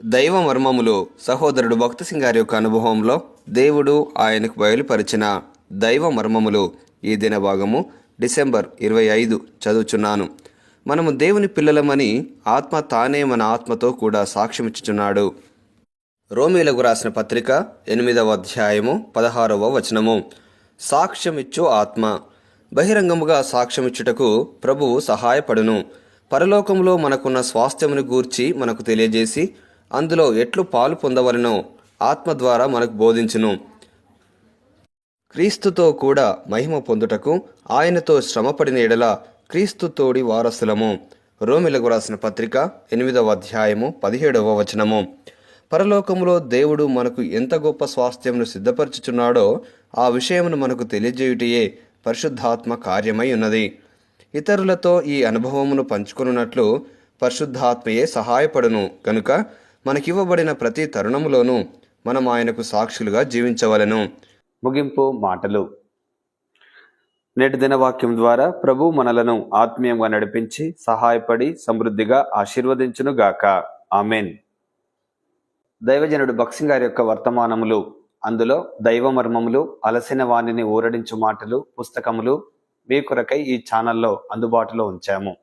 దైవ మర్మములు సహోదరుడు భక్త సింగ్ గారి యొక్క అనుభవంలో దేవుడు ఆయనకు బయలుపరిచిన దైవ మర్మములు ఈ దిన భాగము డిసెంబర్ 25 చదువుచున్నాను. మనము దేవుని పిల్లలమని ఆత్మ తానే మన ఆత్మతో కూడా సాక్ష్యమిచ్చుచున్నాడు. రోమీలకు రాసిన పత్రిక 8వ అధ్యాయము 16వ వచనము. సాక్ష్యమిచ్చు ఆత్మ. బహిరంగముగా సాక్ష్యమిచ్చుటకు ప్రభువు సహాయపడును. పరలోకంలో మనకున్న స్వాస్థ్యమును గూర్చి మనకు తెలియజేసి అందులో ఎట్లు పాలు పొందవలనో ఆత్మ ద్వారా మనకు బోధించును. క్రీస్తుతో కూడా మహిమ పొందుటకు ఆయనతో శ్రమపడిన ఎడల క్రీస్తు తోడి వారసులము. రోమీలకు రాసిన పత్రిక 8వ అధ్యాయము 17వ వచనము. పరలోకములో దేవుడు మనకు ఎంత గొప్ప స్వాస్థ్యమును సిద్ధపరచుచున్నాడో ఆ విషయమును మనకు తెలియజేయుటయే పరిశుద్ధాత్మ కార్యమై ఉన్నది. ఇతరులతో ఈ అనుభవమును పంచుకొనున్నట్లు పరిశుద్ధాత్మయే సహాయపడును కనుక మనకివ్వబడిన ప్రతి తరుణములోనూ మనం ఆయనకు సాక్షులుగా జీవించవలెను. ముగింపు మాటలు. నేటి దినవాక్యం ద్వారా ప్రభు మనలను ఆత్మీయంగా నడిపించి సహాయపడి సమృద్ధిగా ఆశీర్వదించునుగాక. ఆమెన్. దైవజనుడు భక్సింగ్ గారి యొక్క వర్తమానములు, అందులో దైవ మర్మములు, అలసిన వాణిని ఊరడించు మాటలు పుస్తకములు మీ కొరకై ఈ ఛానల్లో అందుబాటులో ఉంచాము.